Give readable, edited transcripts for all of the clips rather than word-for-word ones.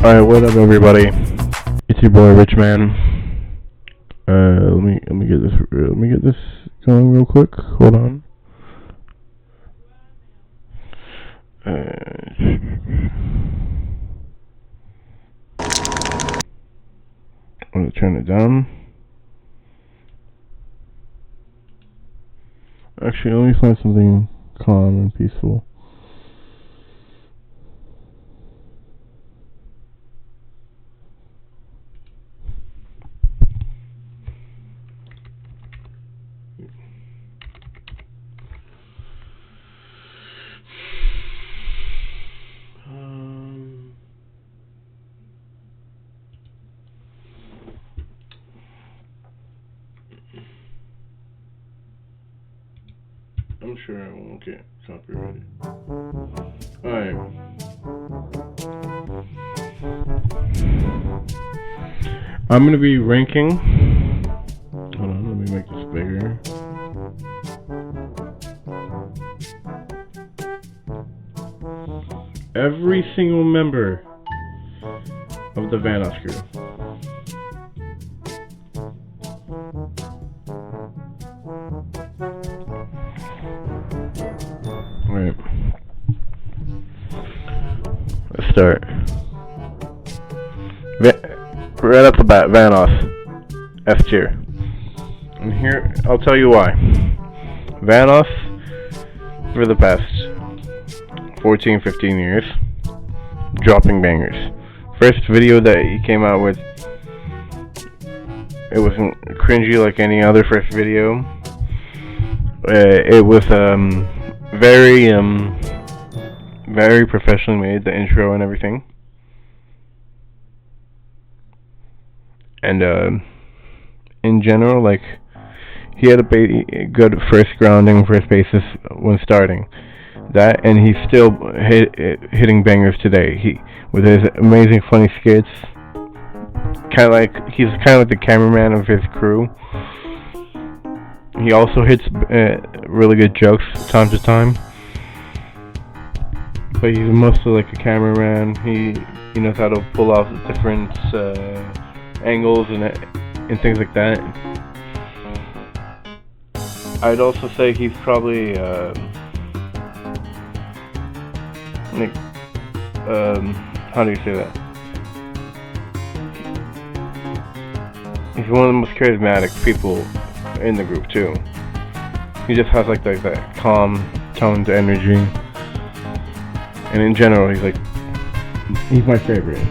Alright, what up everybody? It's your boy Rich Man. Let me get this going real quick. Hold on. I'm gonna turn it down. Actually, let me find something calm and peaceful. I'm sure I won't get copyrighted. Alright. I'm gonna be ranking. Hold on, let me make this bigger. Every single member of the Vanoss Crew. Alright. Let's start. Right off the bat, Vanoss. F tier. And here, I'll tell you why. Vanoss, for the past 14, 15 years, dropping bangers. First video that he came out with, it wasn't cringy like any other first video. It was very professionally made, the intro and everything. And in general, like, he had a good first grounding, first basis when starting. That, and he's still hitting bangers today. He, with his amazing funny skits, he's kind of like the cameraman of his crew. He also hits really good jokes time to time, but he's mostly like a cameraman. He knows how to pull off different angles and things like that. I'd also say he's probably how do you say that? He's one of the most charismatic people in the group too. He just has like that calm toned energy, and in general, he's my favorite.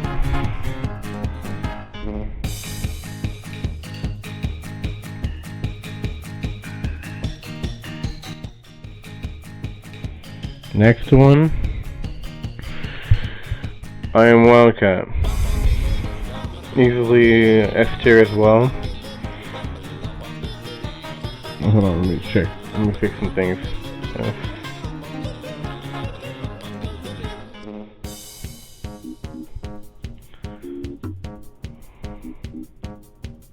Next one, I am Wildcat. Easily S tier as well. Hold on, let me check. Let me fix some things.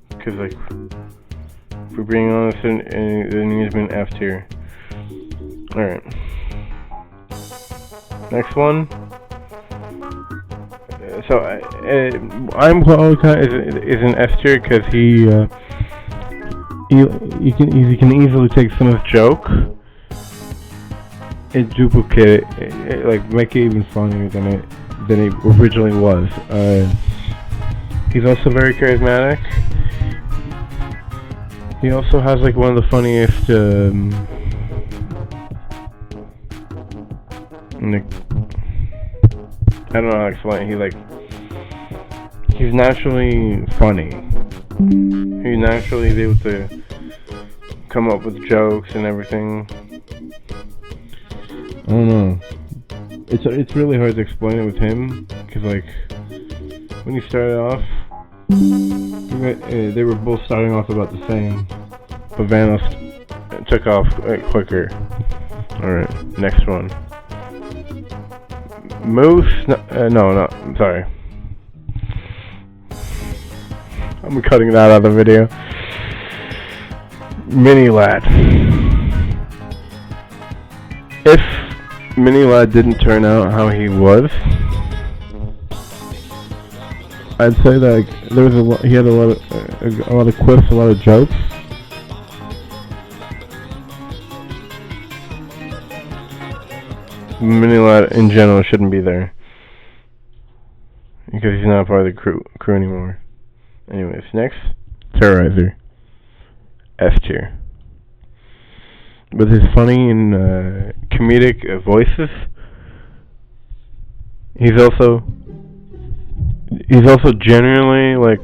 Because, like, if we're being honest, it needs to be an F tier. Alright. Next one. So, I'm Wildcat is an S tier because he can easily take some of his joke and duplicate it, like make it even funnier than it originally was. He's also very charismatic. He also has like one of the funniest I don't know how to explain it. He's naturally funny. He naturally is able to come up with jokes and everything. I don't know. It's really hard to explain it with him, because like when he started off, they were both starting off about the same, but Vanoss took off quicker. Alright, next one. Moose? No, I'm sorry. I'm cutting that out of the video. Mini Lad. If Mini Lad didn't turn out how he was, I'd say that there was he had a lot of quips, a lot of jokes. Mini-Lad in general shouldn't be there because he's not part of the crew anymore. Anyways, next, Terrorizer, S tier. With his funny and comedic voices, he's also generally like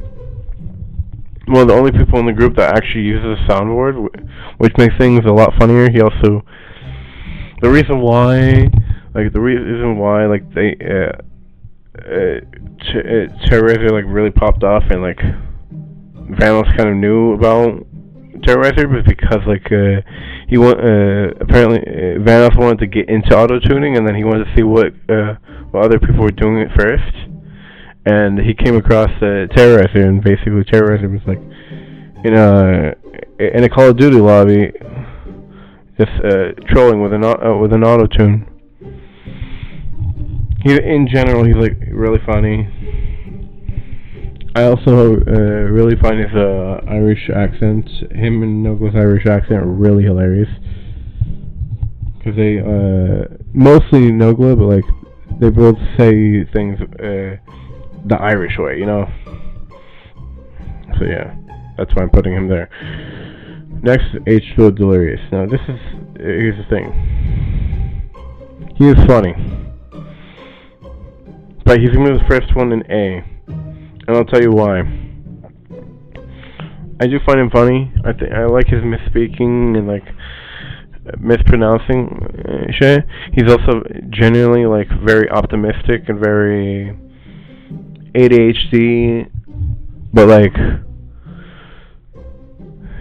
one of the only people in the group that actually uses a soundboard, which makes things a lot funnier. He also the reason why they Terrorizer like really popped off and like Vanoss kind of knew about Terrorizer was because like he apparently Vanoss wanted to get into auto tuning and then he wanted to see what other people were doing it first, and he came across Terrorizer, and basically Terrorizer was like in a Call of Duty lobby just trolling with an auto tune. In general, he's like really funny. I also really find his Irish accent, him and Nogla's Irish accent, really hilarious. Because they, mostly Nogla, but like, they both say things the Irish way, you know? So yeah, that's why I'm putting him there. Next, H2O Delirious. Now here's the thing. He is funny. But he's gonna be the first one in A. And I'll tell you why. I do find him funny. I like his misspeaking and like mispronouncing shit. He's also genuinely like very optimistic and very ADHD, but like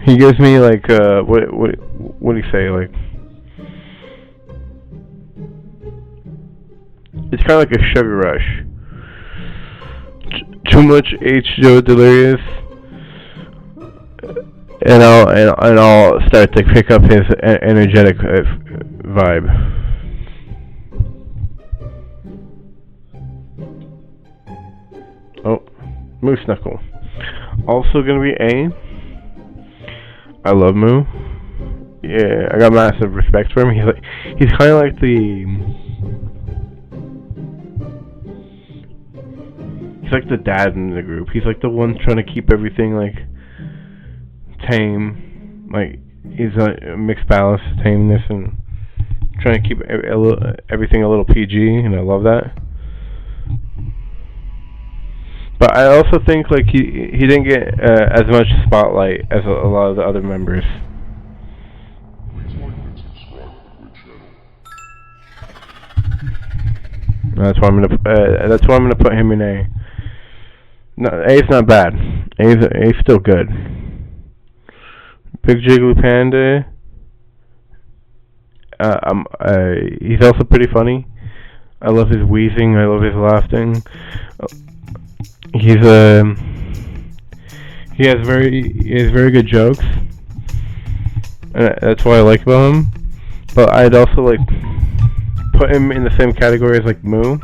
he gives me like what do you say, like it's kind of like a sugar rush. Too much H2O Delirious, and I'll start to pick up his energetic vibe. Oh, Moose Knuckle. Also gonna be A. I love Moo. Yeah, I got massive respect for him. He's kind of like he's like the dad in the group. He's like the one trying to keep everything like tame. Like he's a mixed balance of tameness and trying to keep everything a little PG, and I love that. But I also think like he didn't get as much spotlight as a lot of the other members. That's why I'm gonna put him in A. No, A's not bad. A's still good. Big Jiggly Panda. He's also pretty funny. I love his wheezing. I love his laughing. He has very good jokes. And that's what I like about him. But I'd also like put him in the same category as like Moo.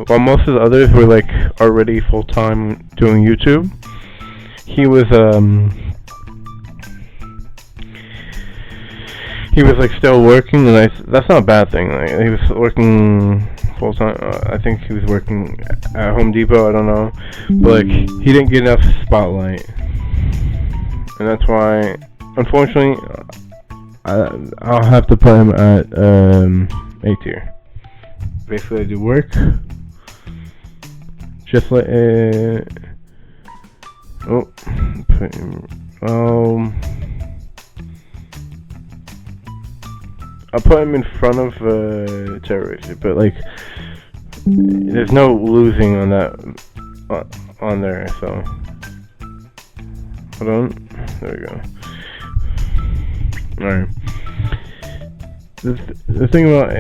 While most of the others were like already full time doing YouTube, he was like still working, and that's not a bad thing. Like, he was working full time. I think he was working at Home Depot. I don't know, but like he didn't get enough spotlight, and that's why, unfortunately, I'll have to put him at A tier. Basically, I do work just like I'll put him in front of Terrorizer, but like there's no losing on that on there. So hold on, there we go. All right. The thing about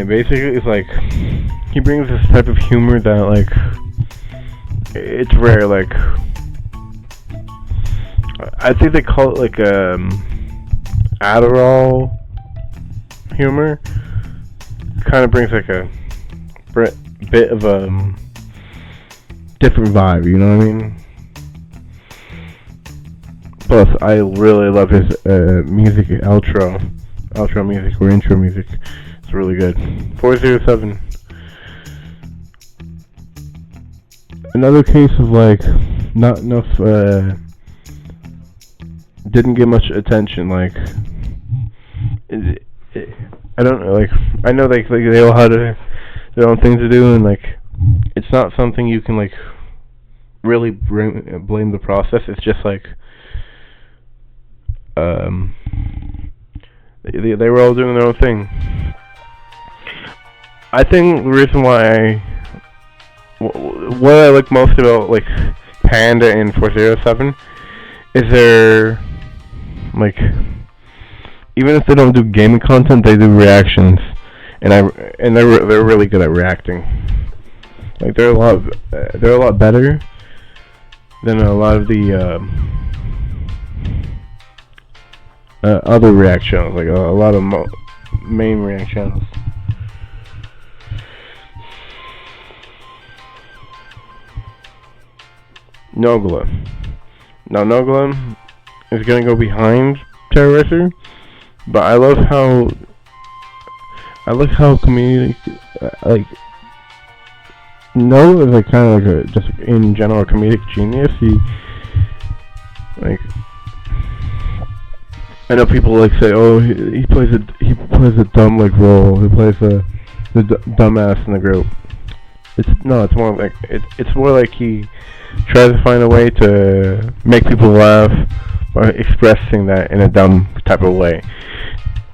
basically is like he brings this type of humor that like it's rare. Like I think they call it like Adderall humor, kind of brings like a bit of a different vibe, you know what I mean? Plus, I really love his music outro music or intro music. It's really good. 407. Another case of like not enough. Didn't get much attention. Like, I don't know. Like, I know like they all had their own things to do, and like it's not something you can like really blame the process. It's just like they were all doing their own thing. I think the reason why what I like most about like Panda and 407 is they're like, even if they don't do gaming content, they do reactions, and they're really good at reacting. Like they're a lot better than a lot of the other react channels, like a lot of main react channels. Nogla. Now Nogla is gonna go behind Terrorizer, but I love how community like No is like kind of like a just in general a comedic genius. He like, I know people like say, oh, he plays a dumb like role. He plays the dumbass in the group. It's more like it's more like he tries to find a way to make people laugh by expressing that in a dumb type of way.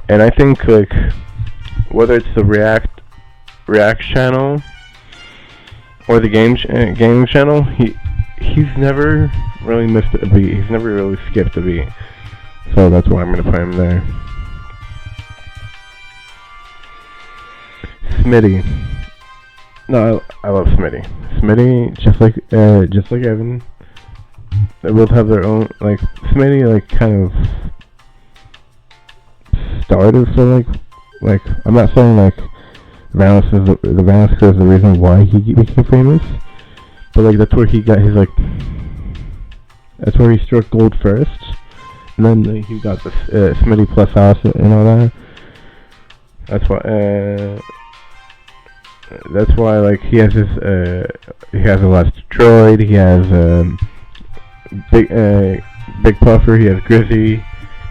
And I think like whether it's the React channel or the gaming channel, he's never really missed a beat. He's never really skipped a beat. So that's why I'm gonna put him there. Smitty. No, I love Smitty. Smitty, just like Evan, they both have their own, like, Smitty, like, kind of started for, like, I'm not saying, like, the Vanoss Crew is the reason why he became famous, but, like, that's where he got his, like, that's where he struck gold first, and then he got the Smitty plus house and all that. That's why, like, he has his, he has a last droid, he has, Big Puffer, he has Grizzy,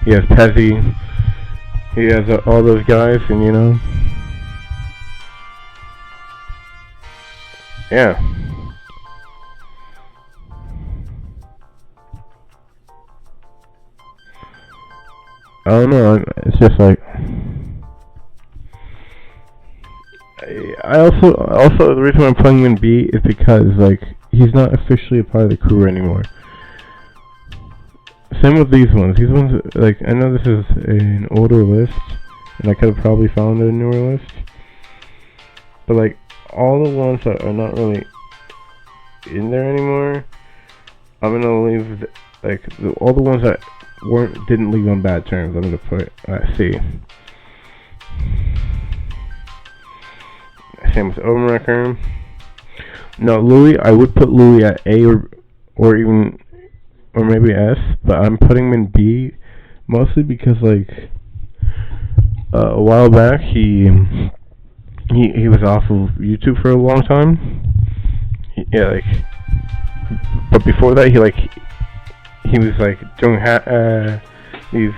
he has Pezzy, he has all those guys, and you know, yeah. I don't know, it's just like, I also the reason why I'm putting him in B is because like he's not officially a part of the crew anymore. Same with these ones. These ones, like, I know this is an older list, and I could have probably found a newer list, but like all the ones that are not really in there anymore, I'm gonna leave all the ones that didn't leave on bad terms. I'm gonna put C. Same with Overwrecker. No, Louis, I would put Louis at A or maybe S, but I'm putting him in B mostly because like a while back he was off of YouTube for a long time. But before that he was like doing these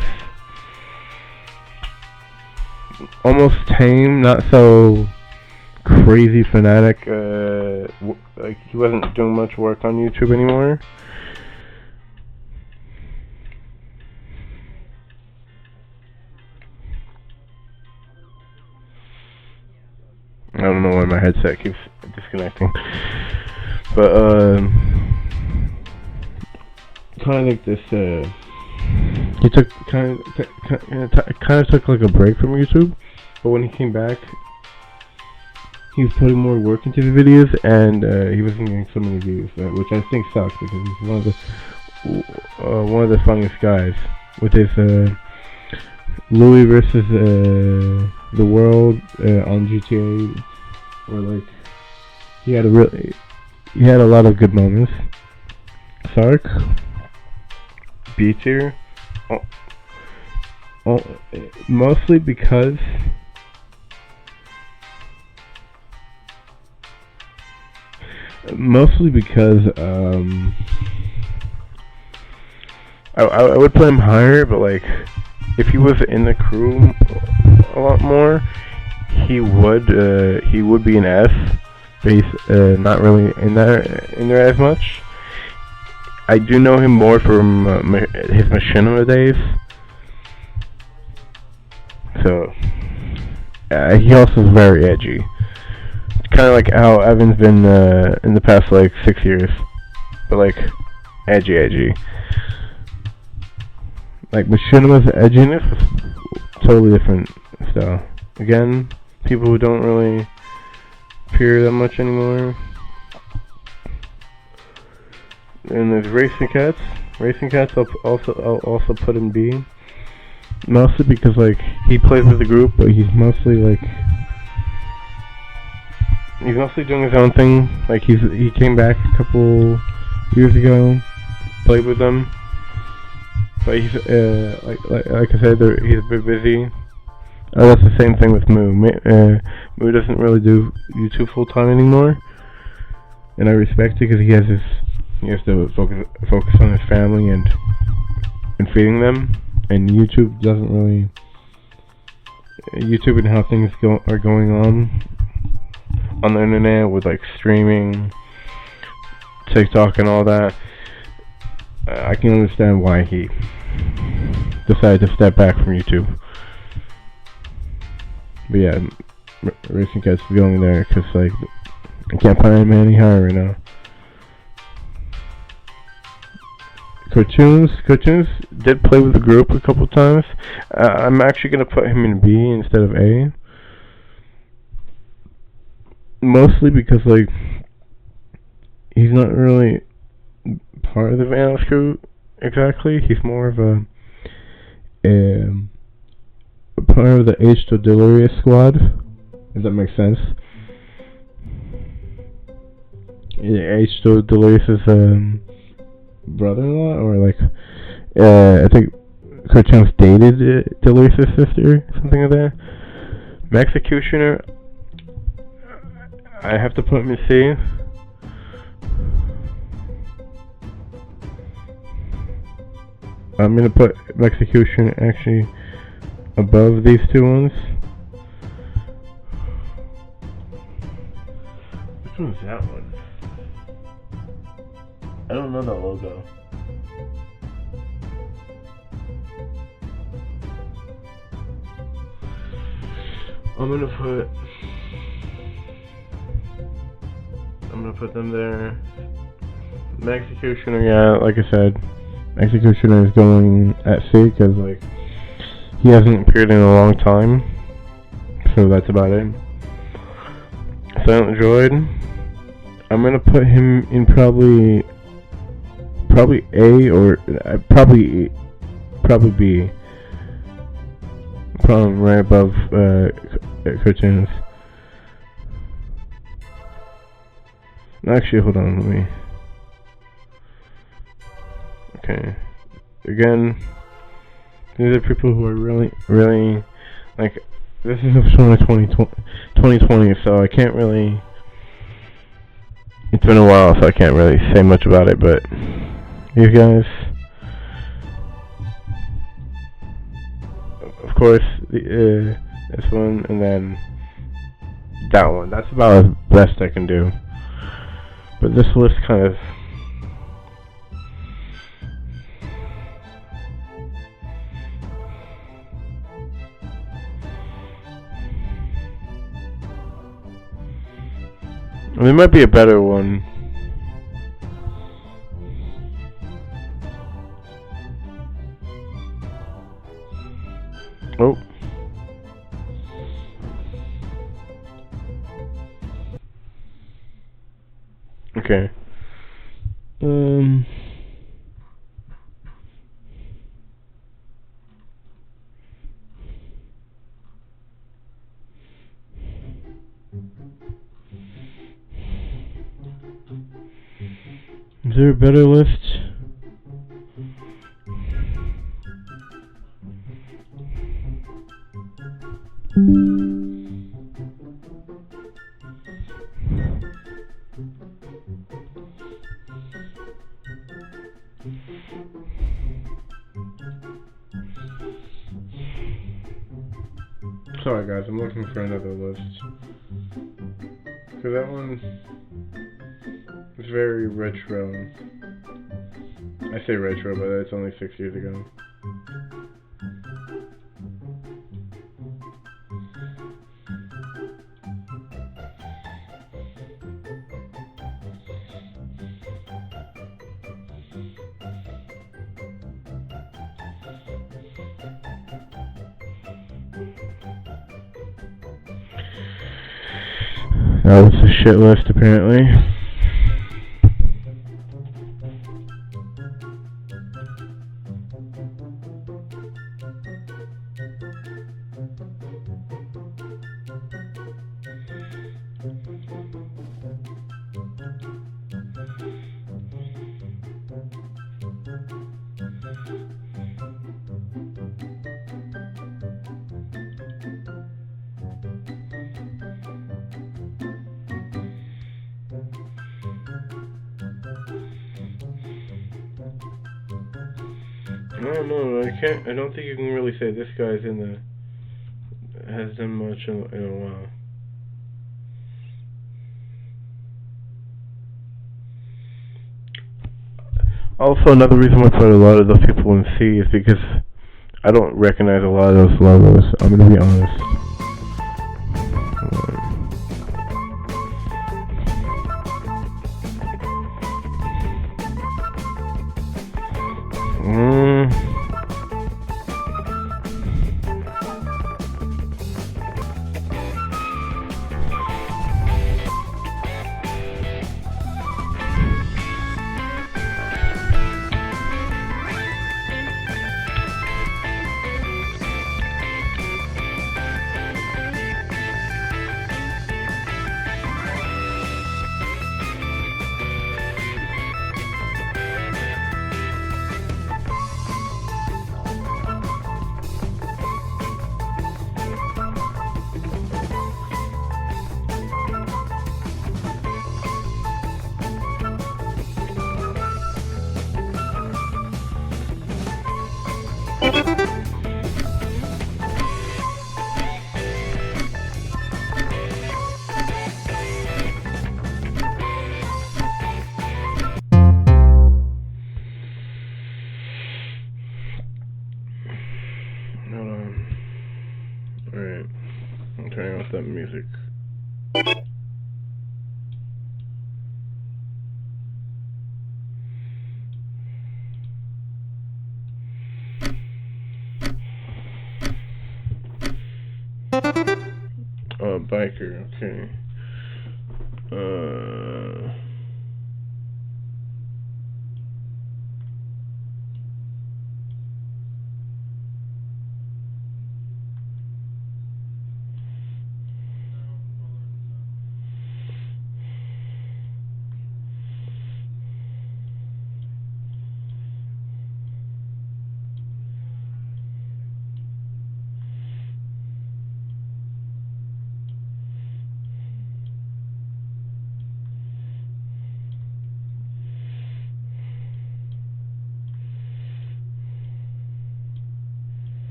almost tame, not so crazy fanatic, like he wasn't doing much work on YouTube anymore. I don't know why my headset keeps disconnecting, but kind of like this. He took kind of took like a break from YouTube, but when he came back, he was putting more work into the videos, and he wasn't getting so many views, which I think sucks because he's one of the funniest guys with his Louis versus the world on GTA, where like he had a lot of good moments. Sark, B tier, mostly because I would put him higher, but like if he was in the crew a lot more, he would be an S, but he's not really in there as much. I do know him more from his machinima days, so he also is very edgy. Kind of like how Evan's been in the past like 6 years, but like edgy. Like Machinima's edginess is totally different style. Again, people who don't really appear that much anymore. And there's Racing Cats. Racing Cats I'll also put in B. Mostly because like he plays with the group, but he's mostly doing his own thing. Like he came back a couple years ago, played with them. But he's like I said, he's a bit busy. That's the same thing with Moo. Moo doesn't really do YouTube full time anymore, and I respect it because he has to focus on his family and feeding them. And YouTube doesn't really YouTube and how things are going on the internet with like streaming, TikTok, and all that. I can understand why he decided to step back from YouTube. But yeah, Racing Cat's the only there because like I can't find him any higher right now. Cartoons did play with the group a couple times. I'm actually gonna put him in B instead of A. Mostly because like he's not really part of the Vanoss Crew exactly. He's more of a part of the H2 Delirious squad, if that makes sense. H2 Delirious' brother-in-law, or like I think Cartoons dated Delirious' sister, something like that. Executioner, I have to put him in C. I'm gonna put Execution actually above these two ones. Which one's that one? I don't know that logo. I'm gonna put them there. The Executioner, yeah, like I said, Executioner is going at C because like he hasn't appeared in a long time, so that's about it. Silent Droid, I'm gonna put him in probably A or probably B. Probably right above Cartoons. Actually, hold on, let me. Okay. Again, these are people who are really like. This is from 2020, so I can't really. It's been a while, so I can't really say much about it, but these guys. Of course, this one, and then that one. That's about as best I can do. But this list kind of... There might be a better one. Oh. Okay. Is there a better list? Sorry guys, I'm looking for another list. So that one is very retro. I say retro, but it's only 6 years ago. That was a shit list, apparently. I don't think you can really say this guy's has done much in a while. Also, another reason why I put a lot of those people in C is because I don't recognize a lot of those logos. I'm gonna be honest. Alright, I'm turning off that music. Biker, okay.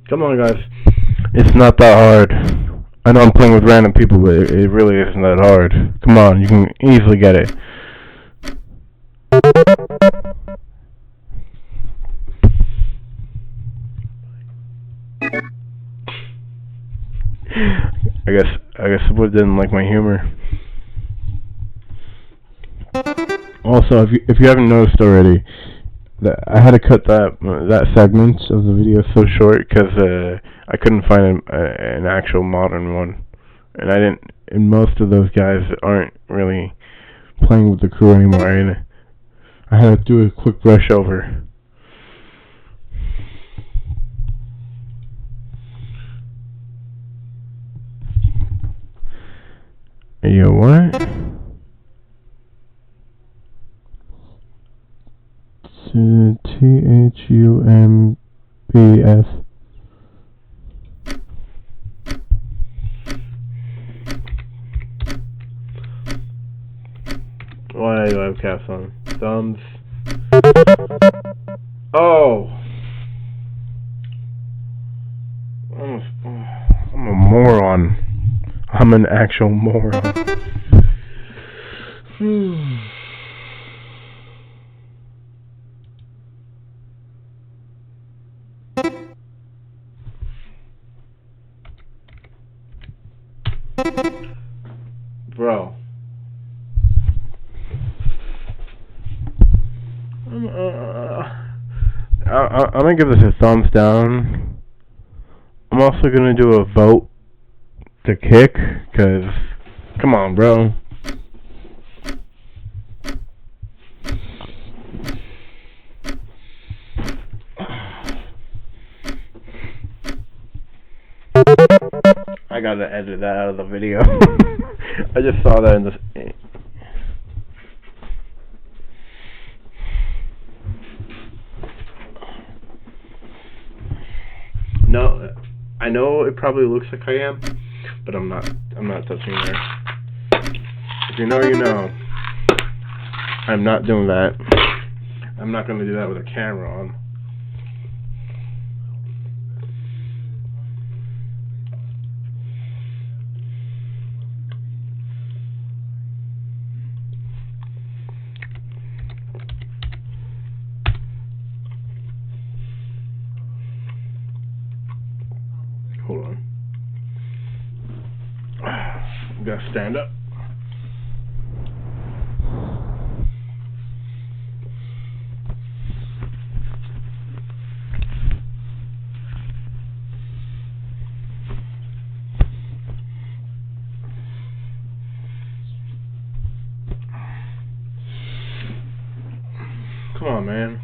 Come on, guys. It's not that hard. I know I'm playing with random people, but it really isn't that hard. Come on, you can easily get it. I guess someone didn't like my humor. Also, if you haven't noticed already, I had to cut that segment of the video so short because I couldn't find an actual modern one, and I didn't. And most of those guys aren't really playing with the crew anymore. And I had to do a quick brush over. Yo, what? THUMBS. Why do I have caps on? Thumbs. Oh! I'm a moron. I'm an actual moron. Bro. I'm gonna give this a thumbs down. I'm also gonna do a vote to kick, cause come on, bro. I gotta edit that out of the video. I just saw that in this. No, I know it probably looks like I am, but I'm not. I'm not touching there. If you know, you know. I'm not doing that. I'm not gonna do that with a camera on. Hold on. You gotta stand up. Come on, man.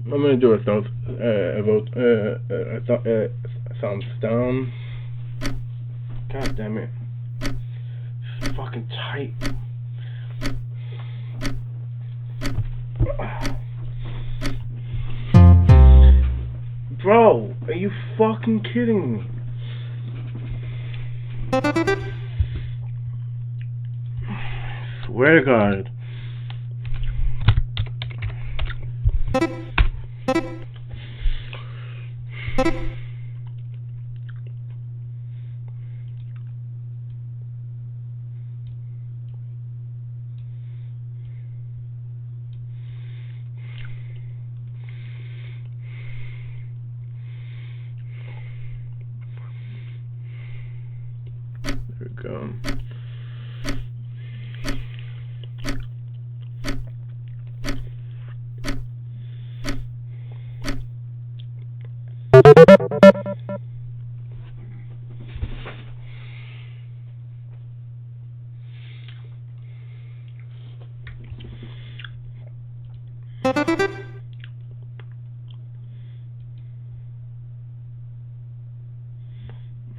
I'm gonna do a vote. Thumbs down. God damn it! It's fucking tight. Bro, are you fucking kidding me? I swear to God. There we go.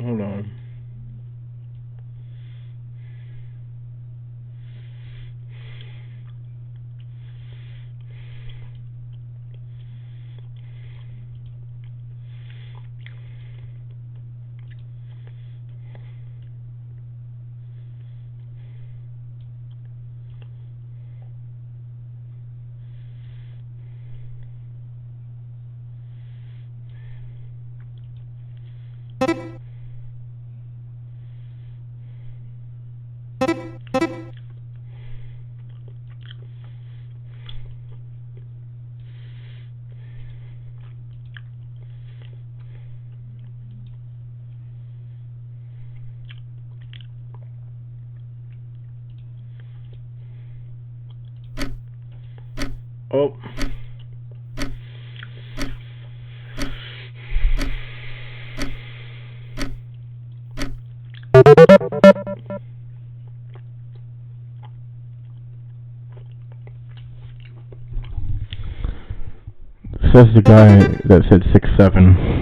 Hold on. Oh. Says the guy that said 6'7".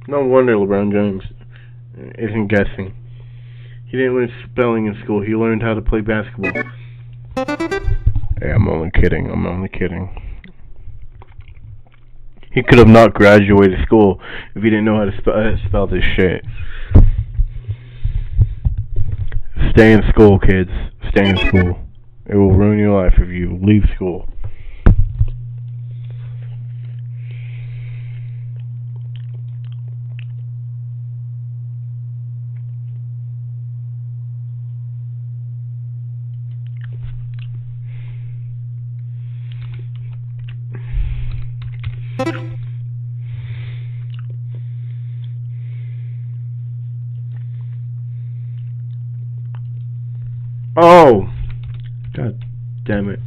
No wonder LeBron James isn't guessing. He didn't learn spelling in school. He learned how to play basketball. Hey, I'm only kidding. He could have not graduated school if he didn't know how to spell this shit. Stay in school, kids. Stay in school. It will ruin your life if you leave school. Oh! God damn it.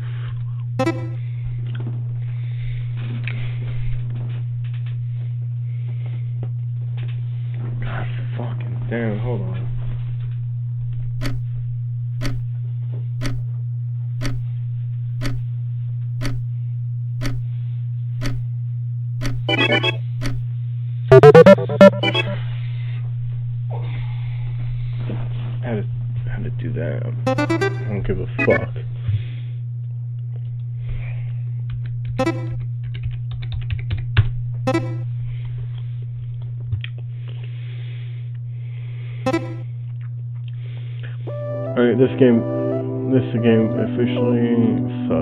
God fucking damn, hold on. How to do that? I don't give a fuck. Alright, this game officially sucks.